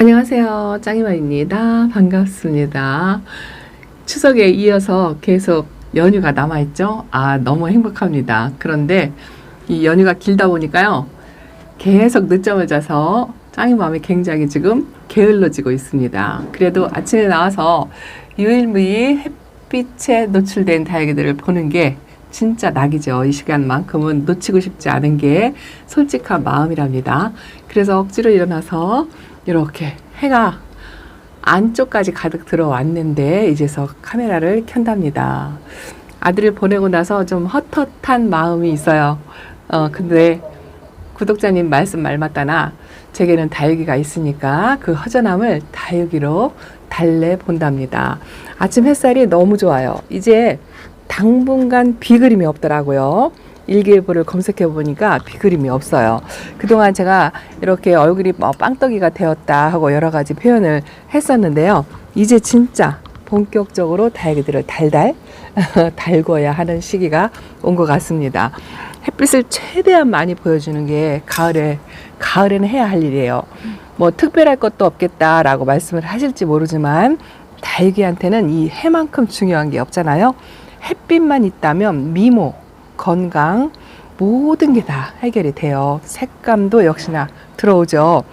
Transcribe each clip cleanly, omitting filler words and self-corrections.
안녕하세요. 짱이마입니다. 반갑습니다. 추석에 이어서 계속 연휴가 남아있죠? 너무 행복합니다. 그런데 이 연휴가 길다 보니까요, 계속 늦잠을 자서 짱이맘이 굉장히 지금 게을러지고 있습니다. 그래도 아침에 나와서 유일무이 햇빛에 노출된 다육이들을 보는 게 진짜 낙이죠. 이 시간만큼은 놓치고 싶지 않은 게 솔직한 마음이랍니다. 그래서 억지로 일어나서 이렇게 해가 안쪽까지 가득 들어왔는데 이제서 카메라를 켠답니다. 아들을 보내고 나서 좀 헛헛한 마음이 있어요. 근데 구독자님 말씀 말 맞다나 제게는 다육이가 있으니까 그 허전함을 다육이로 달래본답니다. 아침 햇살이 너무 좋아요. 이제 당분간 비그림이 없더라고요. 일기예보를 검색해 보니까 비그림이 없어요. 그동안 제가 이렇게 얼굴이 빵떡이가 되었다 하고 여러 가지 표현을 했었는데요. 이제 진짜 본격적으로 다육이들을 달달 달궈야 하는 시기가 온 것 같습니다. 햇빛을 최대한 많이 보여주는 게 가을에는 해야 할 일이에요. 뭐 특별할 것도 없겠다라고 말씀을 하실지 모르지만 다육이한테는 이 해만큼 중요한 게 없잖아요. 햇빛만 있다면 미모, 건강, 모든 게 다 해결이 돼요. 색감도 역시나 들어오죠.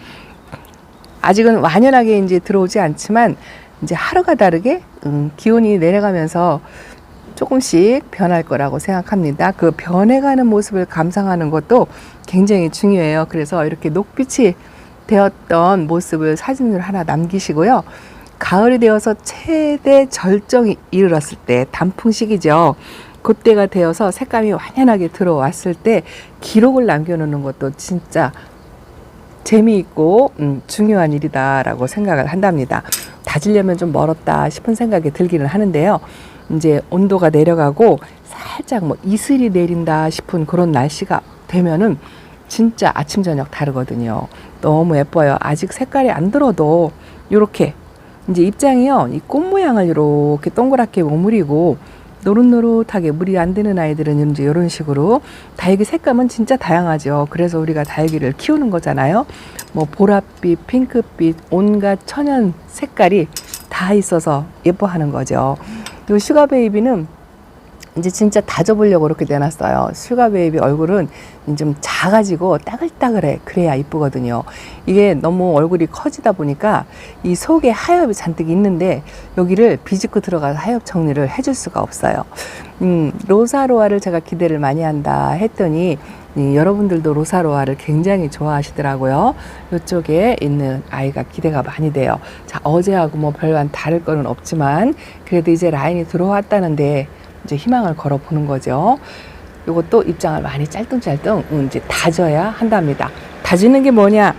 아직은 완연하게 이제 들어오지 않지만 이제 하루가 다르게 기온이 내려가면서 조금씩 변할 거라고 생각합니다. 그 변해가는 모습을 감상하는 것도 굉장히 중요해요. 그래서 이렇게 녹빛이 되었던 모습을 사진을 하나 남기시고요. 가을이 되어서 최대 절정이 이르렀을 때, 단풍 시기죠. 그때가 되어서 색감이 완연하게 들어왔을 때 기록을 남겨놓는 것도 진짜 재미있고 중요한 일이다라고 생각을 한답니다. 다지려면 좀 멀었다 싶은 생각이 들기는 하는데요. 이제 온도가 내려가고 살짝 이슬이 내린다 싶은 그런 날씨가 되면은 진짜 아침 저녁 다르거든요. 너무 예뻐요. 아직 색깔이 안 들어도 이렇게 이제 입장이요, 이 꽃 모양을 이렇게 동그랗게 오므리고 노릇노릇하게 물이 안 드는 아이들은 이제 이런 식으로. 다육이 색감은 진짜 다양하죠. 그래서 우리가 다육이를 키우는 거잖아요. 뭐 보랏빛, 핑크빛, 온갖 천연 색깔이 다 있어서 예뻐하는 거죠. 이 슈가베이비는 이제 진짜 다져보려고 이렇게 내놨어요. 슈가베이비 얼굴은 좀 작아지고 따글따글해. 그래야 이쁘거든요. 이게 너무 얼굴이 커지다 보니까 이 속에 하엽이 잔뜩 있는데 여기를 비집고 들어가서 하엽 정리를 해줄 수가 없어요. 로사로아를 제가 기대를 많이 한다 했더니 여러분들도 로사로아를 굉장히 좋아하시더라고요. 이쪽에 있는 아이가 기대가 많이 돼요. 자, 어제하고 뭐 별반 다를 거는 없지만 그래도 이제 라인이 들어왔다는데 이제 희망을 걸어 보는 거죠. 이것도 입장을 많이 짤뚱짤뚱 이제 다져야 한답니다. 다지는 게 뭐냐?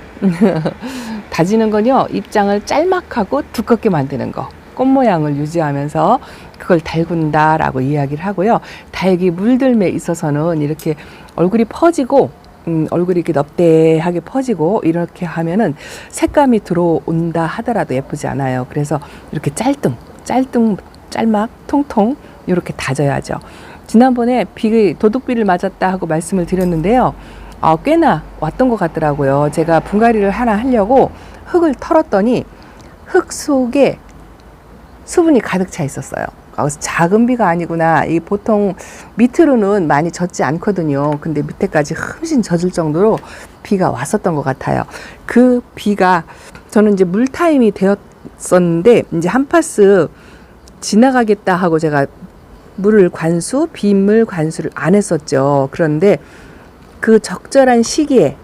다지는 건요, 입장을 짤막하고 두껍게 만드는 거. 꽃 모양을 유지하면서 그걸 달군다라고 이야기를 하고요. 다육이 물들매 있어서는 이렇게 얼굴이 퍼지고 얼굴이 이렇게 넙대하게 퍼지고 이렇게 하면은 색감이 들어온다 하더라도 예쁘지 않아요. 그래서 이렇게 짤막 통통 이렇게 다져야죠. 지난번에 도둑비를 맞았다 하고 말씀을 드렸는데요. 꽤나 왔던 것 같더라고요. 제가 분갈이를 하나 하려고 흙을 털었더니 흙 속에 수분이 가득 차 있었어요. 그래서 작은 비가 아니구나. 이 보통 밑으로는 많이 젖지 않거든요. 근데 밑에까지 흠씬 젖을 정도로 비가 왔었던 것 같아요. 그 비가 저는 이제 물타임이 되었었는데 이제 한 파스 지나가겠다 하고 제가 빗물 관수를 안 했었죠. 그런데 그 적절한 시기에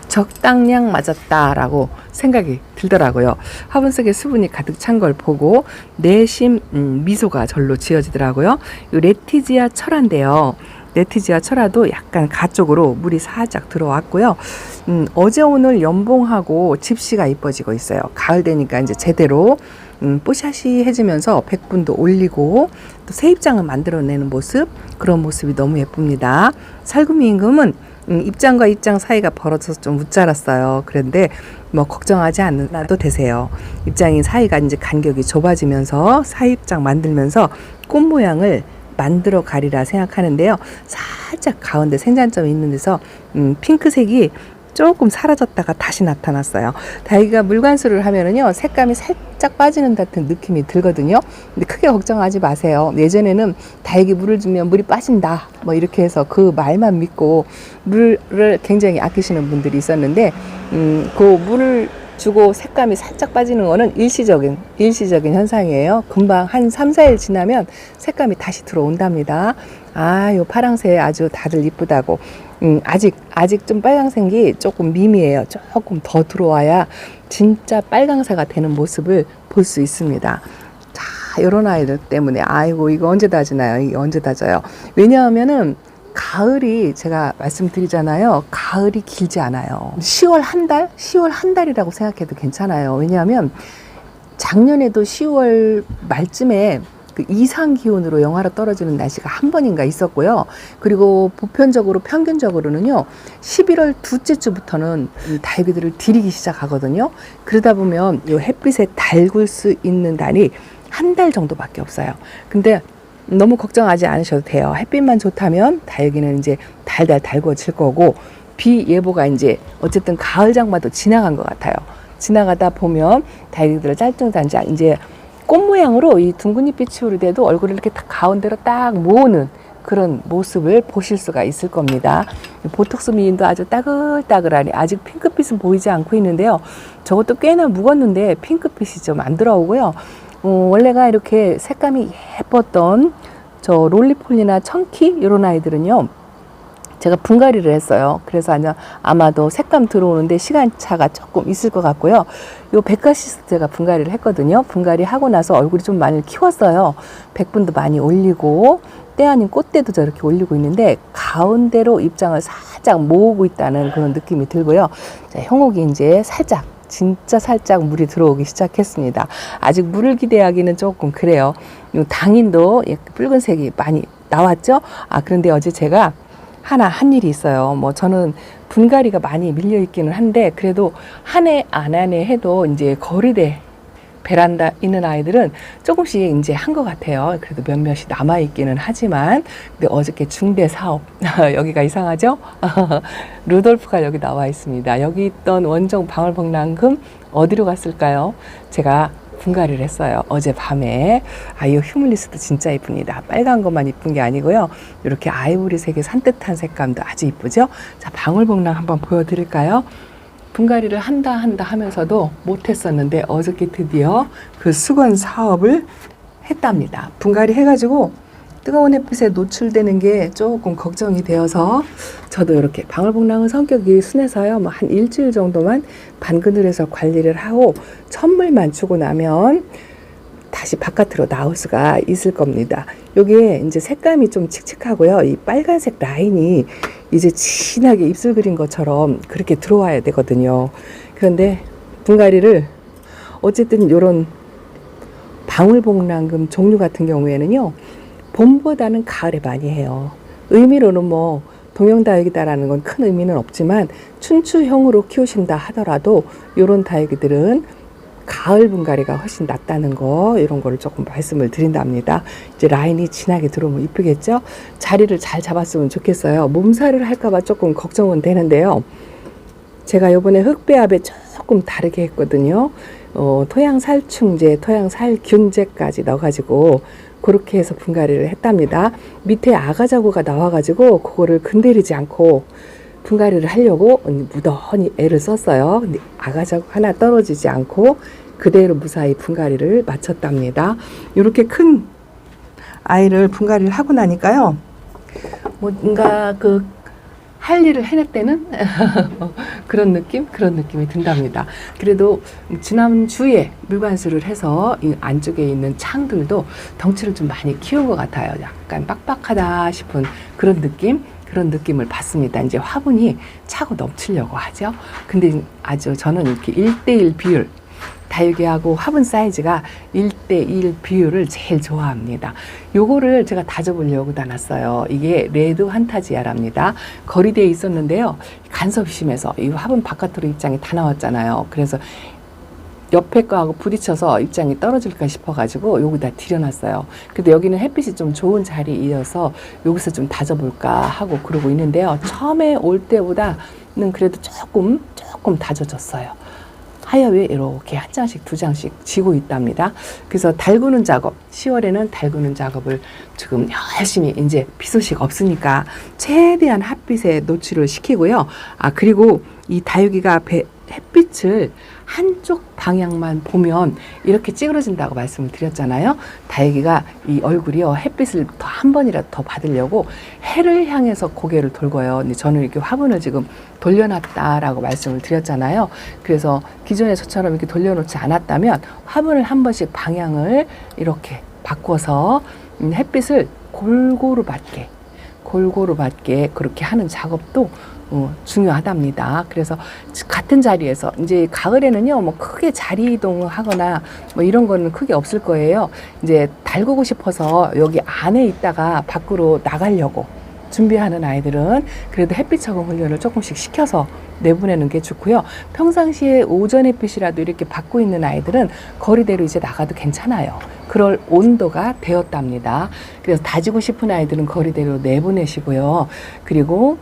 적당량 맞았다라고 생각이 들더라고요. 화분 속에 수분이 가득 찬 걸 보고 내심 미소가 절로 지어지더라고요. 이 레티지아 철화인데요. 레티지아 철화도 약간 가쪽으로 물이 살짝 들어왔고요. 어제 오늘 연봉하고 집시가 이뻐지고 있어요. 가을 되니까 이제 제대로 뽀샤시해지면서 백분도 올리고 또 새 입장을 만들어내는 모습, 그런 모습이 너무 예쁩니다. 살구미 임금은 입장과 입장 사이가 벌어져서 좀 웃자랐어요. 그런데 뭐 걱정하지 않아도 되세요. 입장이 사이가 이제 간격이 좁아지면서 사이 입장 만들면서 꽃 모양을 만들어 가리라 생각하는데요. 살짝 가운데 생장점이 있는 데서 핑크색이 조금 사라졌다가 다시 나타났어요. 다육이가 물관수를 하면은요, 색감이 살짝 빠지는 듯한 느낌이 들거든요. 근데 크게 걱정하지 마세요. 예전에는 다육이 물을 주면 물이 빠진다, 뭐 이렇게 해서 그 말만 믿고 물을 굉장히 아끼시는 분들이 있었는데, 그 물을 주고 색감이 살짝 빠지는 거는 일시적인 현상이에요. 금방 한 3, 4일 지나면 색감이 다시 들어온답니다. 아, 요 파랑새 아주 다들 이쁘다고. 아직 좀 빨강색이 조금 미미해요. 조금 더 들어와야 진짜 빨강새가 되는 모습을 볼 수 있습니다. 자, 요런 아이들 때문에, 아이고, 이거 언제 다지나요? 이게 언제 다져요? 왜냐하면은, 가을이 제가 말씀드리잖아요. 가을이 길지 않아요. 10월 한 달? 10월 한 달이라고 생각해도 괜찮아요. 왜냐하면 작년에도 10월 말쯤에 그 이상 기온으로 영하로 떨어지는 날씨가 한 번인가 있었고요. 그리고 보편적으로 평균적으로는요, 11월 둘째 주부터는 이 다육이들을 들이기 시작하거든요. 그러다 보면 이 햇빛에 달굴 수 있는 날이 한 달 정도밖에 없어요. 근데 너무 걱정하지 않으셔도 돼요. 햇빛만 좋다면 다육이는 이제 달달 달궈질 거고, 비 예보가 이제 어쨌든 가을 장마도 지나간 것 같아요. 지나가다 보면 다육이들을 짤뚱단장 이제 꽃 모양으로 이 둥근 잎이 치우르돼도 얼굴을 이렇게 딱 가운데로 딱 모으는 그런 모습을 보실 수가 있을 겁니다. 보톡스 미인도 아주 따글따글하니 아직 핑크빛은 보이지 않고 있는데요. 저것도 꽤나 묵었는데 핑크빛이 좀 안 들어오고요. 원래가 이렇게 색감이 예뻤던 저 롤리폴리나 청키 이런 아이들은요, 제가 분갈이를 했어요. 그래서 아마도 색감 들어오는데 시간차가 조금 있을 것 같고요. 요 백가시스 제가 분갈이를 했거든요. 분갈이 하고 나서 얼굴이 좀 많이 키웠어요. 백분도 많이 올리고 때 아닌 꽃대도 저렇게 올리고 있는데 가운데로 입장을 살짝 모으고 있다는 그런 느낌이 들고요. 자, 형옥이 이제 진짜 살짝 물이 들어오기 시작했습니다. 아직 물을 기대하기는 조금 그래요. 당인도 붉은색이 많이 나왔죠? 아, 그런데 어제 제가 한 일이 있어요. 뭐 저는 분갈이가 많이 밀려 있기는 한데, 그래도 한 해 안 해도 이제 거리대 베란다 있는 아이들은 조금씩 이제 한 것 같아요. 그래도 몇몇이 남아 있기는 하지만, 근데 어저께 중대 사업 여기가 이상하죠? 루돌프가 여기 나와 있습니다. 여기 있던 원종 방울복랑금 어디로 갔을까요? 제가 분갈이를 했어요. 어젯밤에. 이 휴물리스도 진짜 이쁩니다. 빨간 것만 이쁜 게 아니고요. 이렇게 아이보리색의 산뜻한 색감도 아주 이쁘죠? 자, 방울복랑 한번 보여드릴까요? 분갈이를 한다 하면서도 못했었는데 어저께 드디어 그 수건 사업을 했답니다. 분갈이 해가지고 뜨거운 햇빛에 노출되는 게 조금 걱정이 되어서, 저도 이렇게 방울복랑은 성격이 순해서요, 뭐 한 일주일 정도만 반그늘에서 관리를 하고 천물만 주고 나면 다시 바깥으로 나올 수가 있을 겁니다. 요게 이제 색감이 좀 칙칙하고요. 이 빨간색 라인이 이제 진하게 입술 그린 것처럼 그렇게 들어와야 되거든요. 그런데 분갈이를 어쨌든 요런 방울복랑금 종류 같은 경우에는요, 봄보다는 가을에 많이 해요. 의미로는 뭐 동형다육이다라는 건 큰 의미는 없지만, 춘추형으로 키우신다 하더라도 요런 다육이들은 가을 분갈이가 훨씬 낫다는 거, 이런 거를 조금 말씀을 드린답니다. 이제 라인이 진하게 들어오면 이쁘겠죠? 자리를 잘 잡았으면 좋겠어요. 몸살을 할까봐 조금 걱정은 되는데요. 제가 요번에 흑배합에 조금 다르게 했거든요. 토양살충제, 토양살균제까지 넣어가지고 그렇게 해서 분갈이를 했답니다. 밑에 아가자구가 나와가지고 그거를 건드리지 않고 분갈이를 하려고 무던히 애를 썼어요. 근데 아가자구 하나 떨어지지 않고 그대로 무사히 분갈이를 마쳤답니다. 이렇게 큰 아이를 분갈이를 하고 나니까요, 뭔가 할 일을 해냈다는 그런 느낌이 든답니다. 그래도 지난주에 물관수를 해서 이 안쪽에 있는 창들도 덩치를 좀 많이 키운 것 같아요. 약간 빡빡하다 싶은 그런 느낌을 받습니다. 이제 화분이 차고 넘치려고 하죠. 근데 아주 저는 이렇게 1대1 비율, 다육이하고 화분 사이즈가 1대1 비율을 제일 좋아합니다. 요거를 제가 다져보려고 다놨어요. 이게 레드 환타지아랍니다. 거리대에 있었는데요, 간섭이 심해서 이 화분 바깥으로 입장이 다 나왔잖아요. 그래서 옆에 거하고 부딪혀서 입장이 떨어질까 싶어가지고 여기다 들여놨어요. 근데 여기는 햇빛이 좀 좋은 자리이어서 여기서 좀 다져볼까 하고 그러고 있는데요. 처음에 올 때보다는 그래도 조금 다져졌어요. 하엽이 이렇게 한 장씩 두 장씩 지고 있답니다. 그래서 달구는 작업, 10월에는 달구는 작업을 지금 열심히, 이제 비 소식 없으니까 최대한 햇빛에 노출을 시키고요. 그리고 이 다육이가 햇빛을 한쪽 방향만 보면 이렇게 찌그러진다고 말씀을 드렸잖아요. 다육이가 이 얼굴이요, 햇빛을 더 한 번이라도 더 받으려고 해를 향해서 고개를 돌고요. 근데 저는 이렇게 화분을 지금 돌려놨다라고 말씀을 드렸잖아요. 그래서 기존에 저처럼 이렇게 돌려놓지 않았다면 화분을 한 번씩 방향을 이렇게 바꿔서 햇빛을 골고루 받게 그렇게 하는 작업도 중요하답니다. 그래서 같은 자리에서 이제 가을에는요, 뭐 크게 자리 이동을 하거나 뭐 이런 거는 크게 없을 거예요. 이제 달구고 싶어서 여기 안에 있다가 밖으로 나가려고 준비하는 아이들은 그래도 햇빛 적응 훈련을 조금씩 시켜서 내보내는 게 좋고요. 평상시에 오전 햇빛이라도 이렇게 받고 있는 아이들은 거리대로 이제 나가도 괜찮아요. 그럴 온도가 되었답니다. 그래서 다지고 싶은 아이들은 거리대로 내보내시고요. 그리고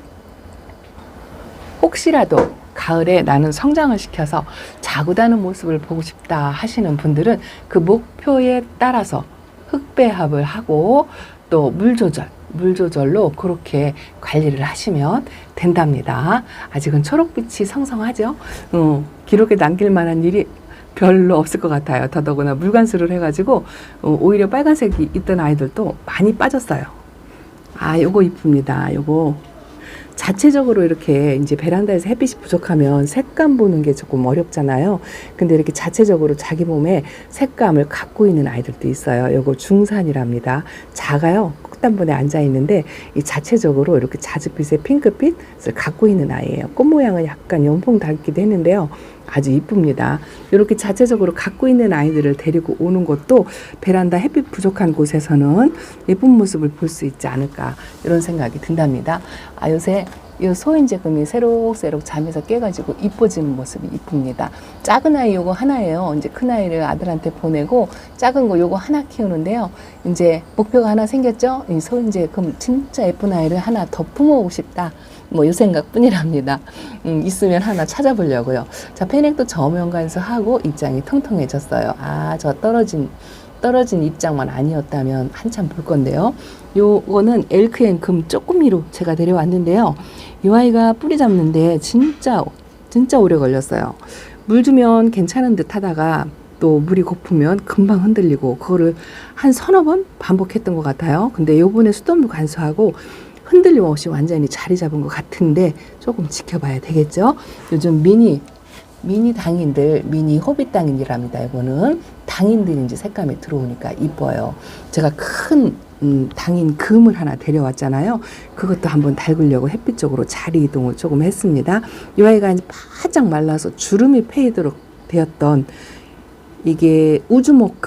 혹시라도 가을에 나는 성장을 시켜서 자구다는 모습을 보고 싶다 하시는 분들은 그 목표에 따라서 흙배합을 하고 또 물조절로 그렇게 관리를 하시면 된답니다. 아직은 초록빛이 성성하죠. 기록에 남길 만한 일이 별로 없을 것 같아요. 더더구나 물관수를 해가지고 오히려 빨간색이 있던 아이들도 많이 빠졌어요. 요거 이쁩니다. 요거 자체적으로 이렇게 이제 베란다에서 햇빛이 부족하면 색감 보는 게 조금 어렵잖아요. 근데 이렇게 자체적으로 자기 몸에 색감을 갖고 있는 아이들도 있어요. 요거 중산이랍니다. 작아요. 꽃단본에 앉아 있는데 이 자체적으로 이렇게 자줏빛의 핑크빛을 갖고 있는 아이예요. 꽃 모양은 약간 연봉 닮기도 했는데요. 아주 이쁩니다. 이렇게 자체적으로 갖고 있는 아이들을 데리고 오는 것도 베란다 햇빛 부족한 곳에서는 예쁜 모습을 볼 수 있지 않을까, 이런 생각이 든답니다. 요새 이 소인제금이 새록새록 잠에서 깨가지고 이뻐지는 모습이 이쁩니다. 작은 아이 요거 하나예요. 이제 큰 아이를 아들한테 보내고 작은 거 요거 하나 키우는데요. 이제 목표가 하나 생겼죠. 이 소인제금 진짜 예쁜 아이를 하나 더 품어오고 싶다. 뭐 이 생각뿐이랍니다. 있으면 하나 찾아보려고요. 자, 페넥도 저면관수하고 입장이 통통해졌어요. 저 떨어진 입장만 아니었다면 한참 볼 건데요. 요거는 엘크앤 금 쪼꾸미로 제가 데려왔는데요. 이 아이가 뿌리 잡는데 진짜 오래 걸렸어요. 물 주면 괜찮은 듯 하다가 또 물이 고프면 금방 흔들리고 그거를 한 서너 번 반복했던 것 같아요. 근데 요번에 수돗물 관수하고 흔들림 없이 완전히 자리 잡은 것 같은데 조금 지켜봐야 되겠죠. 요즘 미니 당인들, 미니 호빗 당인이랍니다. 이거는 당인들인지 색감이 들어오니까 이뻐요. 제가 큰 당인 금을 하나 데려왔잖아요. 그것도 한번 달구려고 햇빛 쪽으로 자리 이동을 조금 했습니다. 이 아이가 이제 바짝 말라서 주름이 패이도록 되었던 이게 우주목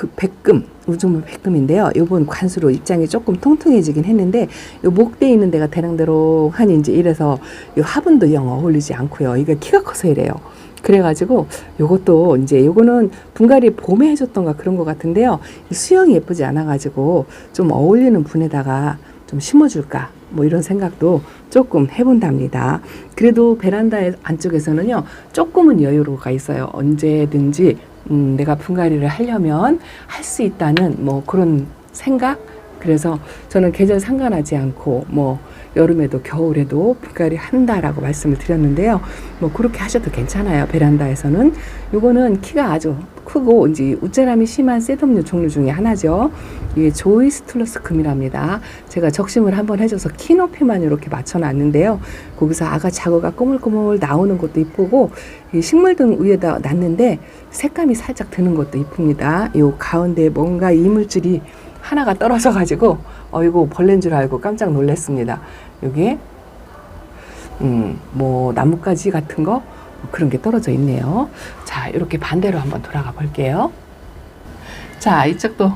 백금인데요. 요번 관수로 입장이 조금 통통해지긴 했는데 요 목대에 있는 데가 대롱대롱하니 이제 이래서 요 화분도 영 어울리지 않고요. 이게 키가 커서 이래요. 그래가지고 요것도 이제 요거는 분갈이 봄에 해줬던가 그런 것 같은데요. 수영이 예쁘지 않아가지고 좀 어울리는 분에다가 좀 심어줄까 뭐 이런 생각도 조금 해본답니다. 그래도 베란다 안쪽에서는요 조금은 여유로가 있어요. 언제든지 내가 분갈이를 하려면 할 수 있다는 뭐 그런 생각. 그래서 저는 계절 상관하지 않고 뭐 여름에도 겨울에도 분갈이 한다라고 말씀을 드렸는데요. 뭐 그렇게 하셔도 괜찮아요. 베란다에서는. 요거는 키가 아주 크고 이제 웃자람이 심한 셋업류 종류 중에 하나죠. 이게 조이스툴러스 금이랍니다. 제가 적심을 한번 해줘서 키 높이만 이렇게 맞춰놨는데요. 거기서 아가 자구가 꼬물꼬물 나오는 것도 이쁘고 이 식물등 위에다 놨는데 색감이 살짝 드는 것도 이쁩니다. 요 가운데 뭔가 이물질이 하나가 떨어져 가지고 이거 벌레인 줄 알고 깜짝 놀랐습니다. 여기에 뭐 나뭇가지 같은 거 그런 게 떨어져 있네요. 자, 이렇게 반대로 한번 돌아가 볼게요. 자, 이쪽도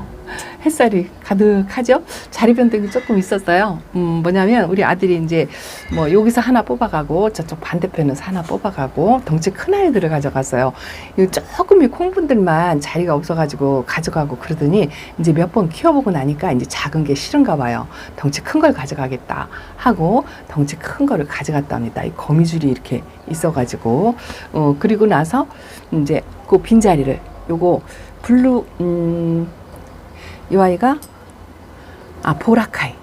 햇살이 가득하죠. 자리 변동이 조금 있었어요. 뭐냐면 우리 아들이 이제 뭐 여기서 하나 뽑아가고 저쪽 반대편에서 하나 뽑아가고 덩치 큰 아이들을 가져갔어요. 이 조금이 콩분들만 자리가 없어가지고 가져가고 그러더니 이제 몇 번 키워보고 나니까 이제 작은 게 싫은가 봐요. 덩치 큰 걸 가져가겠다 하고 덩치 큰 거를 가져갔답니다. 이 거미줄이 이렇게 있어가지고 그리고 나서 이제 그 빈자리를 요거 블루 이 아이가 보라카이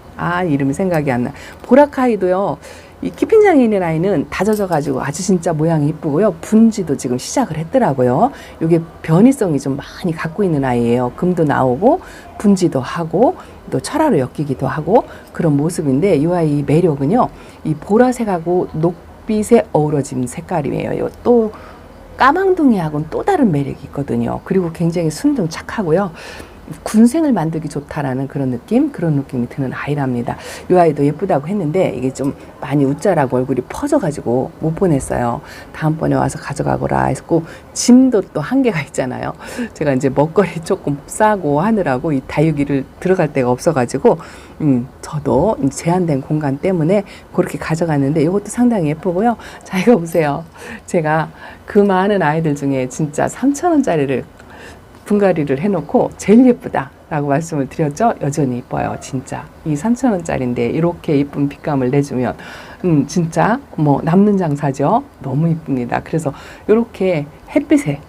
이름이 생각이 안 나. 보라카이도요. 이 키핀장에 있는 아이는 다 젖어가지고 아주 진짜 모양이 이쁘고요. 분지도 지금 시작을 했더라고요. 이게 변이성이 좀 많이 갖고 있는 아이예요. 금도 나오고 분지도 하고 또 철화로 엮이기도 하고 그런 모습인데 이 아이 매력은요. 이 보라색하고 녹빛에 어우러진 색깔이에요. 또 까망둥이하고는 또 다른 매력이 있거든요. 그리고 굉장히 순둥 착하고요. 군생을 만들기 좋다라는 그런 느낌이 드는 아이랍니다. 이 아이도 예쁘다고 했는데 이게 좀 많이 웃자라고 얼굴이 퍼져가지고 못 보냈어요. 다음번에 와서 가져가거라 했고 짐도 또 한계가 있잖아요. 제가 이제 먹거리 조금 싸고 하느라고 이 다육이를 들어갈 데가 없어가지고 저도 제한된 공간 때문에 그렇게 가져갔는데 이것도 상당히 예쁘고요. 자, 이거 보세요. 제가 그 많은 아이들 중에 진짜 3,000원짜리를 분갈이를 해놓고 제일 예쁘다라고 말씀을 드렸죠. 여전히 이뻐요. 진짜 이 3,000원짜리인데 이렇게 예쁜 빛감을 내주면 진짜 뭐 남는 장사죠. 너무 이쁩니다. 그래서 이렇게 햇빛에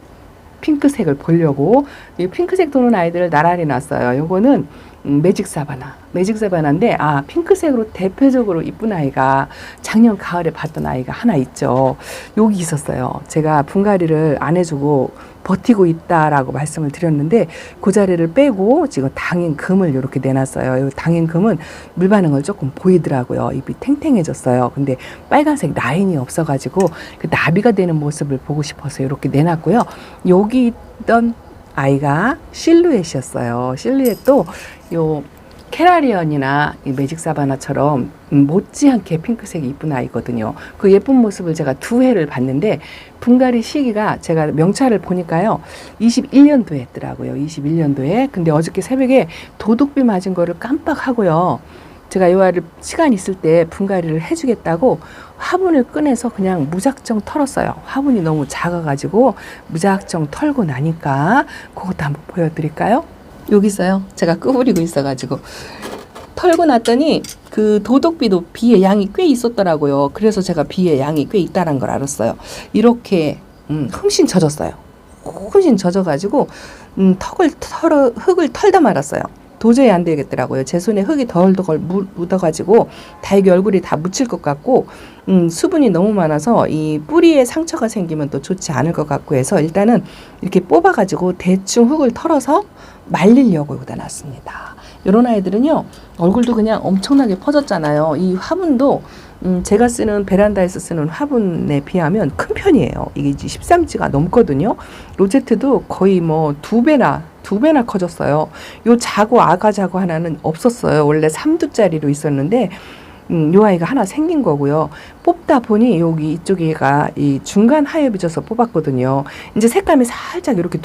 핑크색을 보려고 이 핑크색 도는 아이들을 나란히 놨어요. 요거는 매직 사바나인데 핑크색으로 대표적으로 이쁜 아이가 작년 가을에 봤던 아이가 하나 있죠. 여기 있었어요. 제가 분갈이를 안 해주고 버티고 있다라고 말씀을 드렸는데 그 자리를 빼고 지금 당인금을 이렇게 내놨어요. 이 당인금은 물 반응을 조금 보이더라고요. 잎이 탱탱해졌어요. 근데 빨간색 라인이 없어가지고 그 나비가 되는 모습을 보고 싶어서 이렇게 내놨고요. 여기 있던 아이가 실루엣이었어요. 실루엣도 요 캐라리언이나 이 매직 사바나처럼 못지않게 핑크색이 이쁜 아이거든요. 그 예쁜 모습을 제가 2회를 봤는데 분갈이 시기가 제가 명찰을 보니까요. 21년도에 했더라고요. 21년도에. 근데 어저께 새벽에 도둑비 맞은 거를 깜빡하고요. 제가 이 아이를 시간 있을 때 분갈이를 해주겠다고 화분을 꺼내서 그냥 무작정 털었어요. 화분이 너무 작아가지고 무작정 털고 나니까 그것도 한번 보여드릴까요? 여기 있어요. 제가 끄부리고 있어가지고 털고 났더니 그 도독비도 비의 양이 꽤 있었더라고요. 그래서 제가 비의 양이 꽤 있다는 걸 알았어요. 이렇게 흠씬 젖었어요. 흠씬 젖어가지고 흙을 털다 말았어요. 도저히 안 되겠더라고요. 제 손에 흙이 덜덜 묻어가지고 다육이 얼굴이 다 묻힐 것 같고 수분이 너무 많아서 이 뿌리에 상처가 생기면 또 좋지 않을 것 같고 해서 일단은 이렇게 뽑아가지고 대충 흙을 털어서 말리려고 여기다 놨습니다. 이런 아이들은요 얼굴도 그냥 엄청나게 퍼졌잖아요. 이 화분도 제가 쓰는 베란다에서 쓰는 화분에 비하면 큰 편이에요. 이게 이제 13지가 넘거든요. 로제트도 거의 뭐 두 배나 커졌어요. 요 자고 아가 자고 하나는 없었어요. 원래 3두짜리로 있었는데 요 아이가 하나 생긴 거고요. 뽑다 보니 여기 이쪽에가 이 중간 하엽이 져서 뽑았거든요. 이제 색감이 살짝 이렇게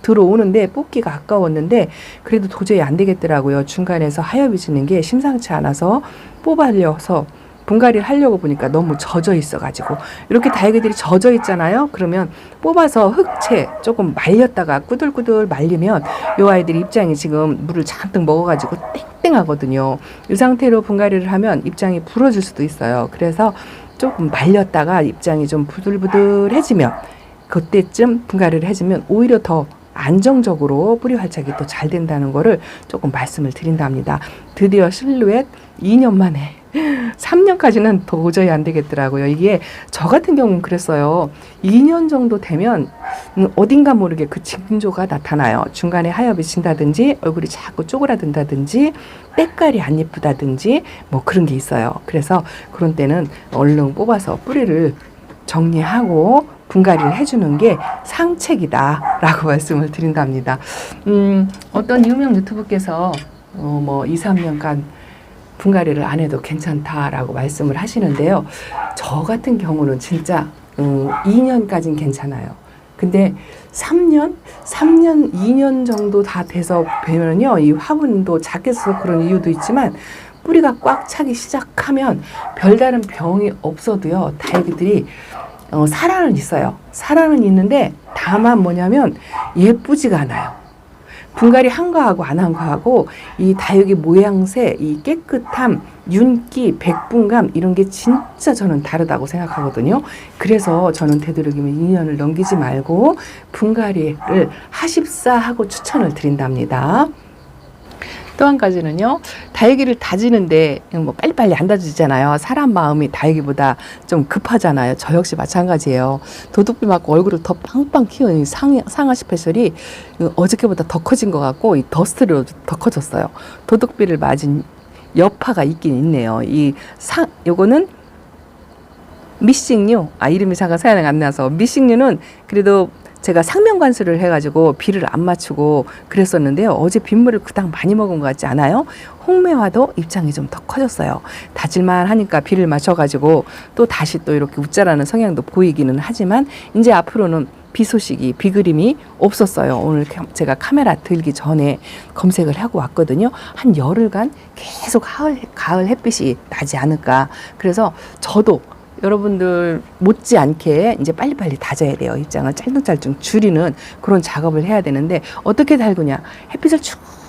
들어오는데 뽑기가 아까웠는데 그래도 도저히 안 되겠더라고요. 중간에서 하엽이 지는 게 심상치 않아서 뽑아려서 분갈이를 하려고 보니까 너무 젖어 있어가지고 이렇게 다육이들이 젖어 있잖아요. 그러면 뽑아서 흙채 조금 말렸다가 꾸들꾸들 말리면 이 아이들이 입장이 지금 물을 잔뜩 먹어가지고 땡땡하거든요. 이 상태로 분갈이를 하면 입장이 부러질 수도 있어요. 그래서 조금 말렸다가 입장이 좀 부들부들해지면 그때쯤 분갈이를 해주면 오히려 더 안정적으로 뿌리 활착이 또 잘 된다는 거를 조금 말씀을 드린답니다. 드디어 실루엣 2년 만에 3년까지는 도저히 안 되겠더라고요. 이게 저 같은 경우는 그랬어요. 2년 정도 되면 어딘가 모르게 그 징조가 나타나요. 중간에 하엽이 진다든지 얼굴이 자꾸 쪼그라든다든지 때깔이 안 예쁘다든지 뭐 그런 게 있어요. 그래서 그런 때는 얼른 뽑아서 뿌리를 정리하고 분갈이를 해주는 게 상책이다 라고 말씀을 드린답니다. 어떤 유명 유튜브께서 뭐 2, 3년간 분갈이를 안 해도 괜찮다라고 말씀을 하시는데요. 저 같은 경우는 진짜 2년까지는 괜찮아요. 근데 3년, 2년 정도 다 돼서 뵈면요, 이 화분도 작게 써서 그런 이유도 있지만 뿌리가 꽉 차기 시작하면 별다른 병이 없어도요, 다육이들이 살아는 있어요. 살아는 있는데 다만 뭐냐면 예쁘지가 않아요. 분갈이 한 거하고 안 한 거하고 이 다육이 모양새, 이 깨끗함, 윤기, 백분감 이런 게 진짜 저는 다르다고 생각하거든요. 그래서 저는 되도록이면 2년을 넘기지 말고 분갈이를 하십사 하고 추천을 드린답니다. 또 한 가지는요, 다육이를 다지는데 뭐 빨리빨리 안 다지잖아요. 사람 마음이 다육이보다 좀 급하잖아요. 저 역시 마찬가지예요. 도둑비 맞고 얼굴을 더 빵빵 키운 상아 스페셜이 어저께보다 더 커진 것 같고, 이 더스트로 더 커졌어요. 도둑비를 맞은 여파가 있긴 있네요. 요거는 미싱류, 이름이 잠깐 생각이 안 나서, 미싱류는 그래도 제가 상면관수를 해가지고 비를 안 맞추고 그랬었는데요. 어제 빗물을 그닥 많이 먹은 것 같지 않아요? 홍매화도 입장이 좀 더 커졌어요. 다질만 하니까 비를 맞춰가지고 또 다시 또 이렇게 웃자라는 성향도 보이기는 하지만 이제 앞으로는 비 소식이, 비 그림이 없었어요. 오늘 제가 카메라 들기 전에 검색을 하고 왔거든요. 한 열흘간 계속 가을 햇빛이 나지 않을까. 그래서 저도 여러분들 못지않게 이제 빨리빨리 다져야 돼요. 입장을 짤뚱짤뚱 줄이는 그런 작업을 해야 되는데, 어떻게 달구냐. 햇빛을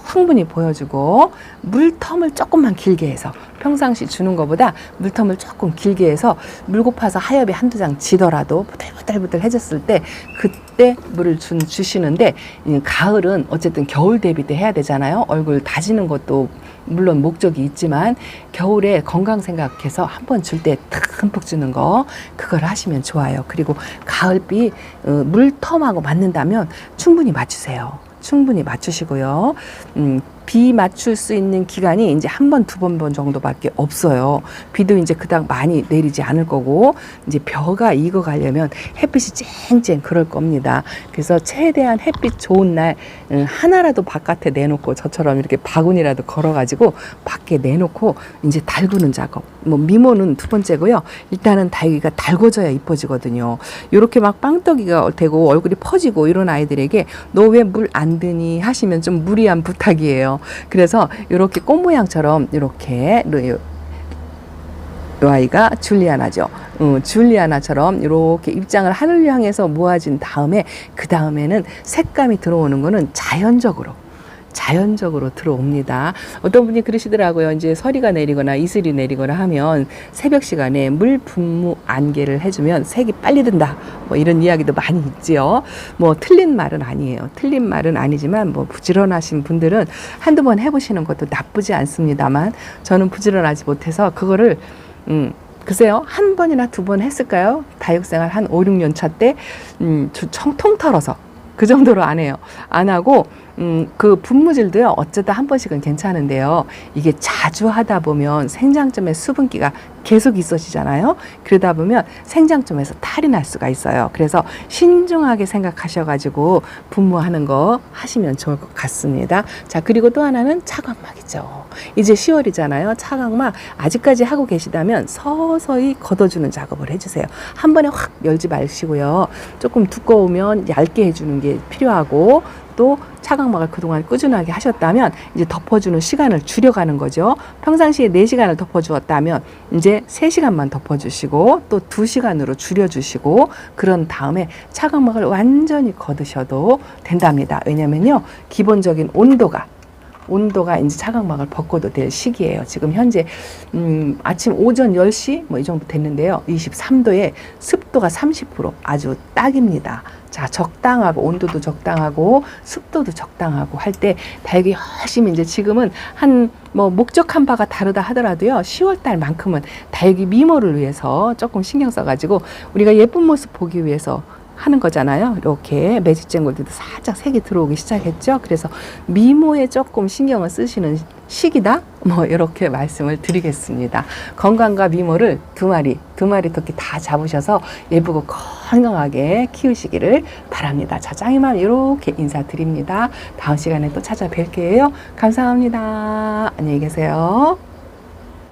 충분히 보여주고 물텀을 조금만 길게 해서, 평상시 주는 것보다 물텀을 조금 길게 해서 물 고파서 하엽이 한두 장 지더라도 부들부들해졌을 때 그때 물을 주시는데, 가을은 어쨌든 겨울 대비 때 해야 되잖아요. 얼굴 다지는 것도 물론 목적이 있지만 겨울에 건강 생각해서 한 번 줄 때 듬뿍 주는 거, 그걸 하시면 좋아요. 그리고 가을비 물텀하고 맞는다면 충분히 맞추세요. 충분히 맞추시고요. 비 맞출 수 있는 기간이 이제 한 번, 두 번 정도밖에 없어요. 비도 이제 그닥 많이 내리지 않을 거고, 이제 벼가 익어가려면 햇빛이 쨍쨍 그럴 겁니다. 그래서 최대한 햇빛 좋은 날 하나라도 바깥에 내놓고, 저처럼 이렇게 바구니라도 걸어가지고 밖에 내놓고 이제 달구는 작업. 뭐 미모는 두 번째고요. 일단은 다육이가 달궈져야 이뻐지거든요. 이렇게 막 빵떡이가 되고 얼굴이 퍼지고 이런 아이들에게 너 왜 물 안 드니 하시면 좀 무리한 부탁이에요. 그래서 이렇게 꽃 모양처럼 이렇게 이 아이가 줄리아나죠. 줄리아나처럼 이렇게 입장을 하늘 향해서 모아진 다음에, 그 다음에는 색감이 들어오는 거는 자연적으로 들어옵니다. 어떤 분이 그러시더라고요. 이제 서리가 내리거나 이슬이 내리거나 하면 새벽 시간에 물 분무 안개를 해주면 색이 빨리 든다. 뭐 이런 이야기도 많이 있지요. 뭐 틀린 말은 아니에요. 틀린 말은 아니지만 뭐 부지런하신 분들은 한두 번 해보시는 것도 나쁘지 않습니다만, 저는 부지런하지 못해서 그거를 글쎄요, 한 번이나 두 번 했을까요? 다육생활 한 5, 6년 차 때 통털어서 그 정도로 안 해요. 안 하고 그 분무질도요, 어쩌다 한 번씩은 괜찮은데요, 이게 자주 하다 보면 생장점의 수분기가 계속 있어지잖아요. 그러다 보면 생장점에서 탈이 날 수가 있어요. 그래서 신중하게 생각하셔가지고 분무하는 거 하시면 좋을 것 같습니다. 자, 그리고 또 하나는 차광막이죠. 이제 10월이잖아요. 차광막 아직까지 하고 계시다면 서서히 걷어주는 작업을 해주세요. 한 번에 확 열지 마시고요. 조금 두꺼우면 얇게 해주는 게 필요하고, 또 차광막을 그동안 꾸준하게 하셨다면 이제 덮어주는 시간을 줄여가는 거죠. 평상시에 4시간을 덮어주었다면 이제 3시간만 덮어주시고 또 2시간으로 줄여주시고, 그런 다음에 차광막을 완전히 걷으셔도 된답니다. 왜냐면요, 기본적인 온도가 이제 차광막을 벗고도 될 시기예요. 지금 현재 아침 오전 10시 뭐 이 정도 됐는데요. 23도에 습도가 30%, 아주 딱입니다. 자, 적당하고 온도도 적당하고 습도도 적당하고 할 때 다육이 열심히, 이제 지금은 한 뭐 목적한 바가 다르다 하더라도요, 10월 달만큼은 다육이 미모를 위해서 조금 신경 써가지고 우리가 예쁜 모습 보기 위해서 하는 거잖아요. 이렇게 매직쟁굴들도 살짝 색이 들어오기 시작했죠. 그래서 미모에 조금 신경을 쓰시는 시기다, 뭐 이렇게 말씀을 드리겠습니다. 건강과 미모를 두 마리 토끼 다 잡으셔서 예쁘고 건강하게 키우시기를 바랍니다. 자, 짱이맘 이렇게 인사드립니다. 다음 시간에 또 찾아뵐게요. 감사합니다. 안녕히 계세요.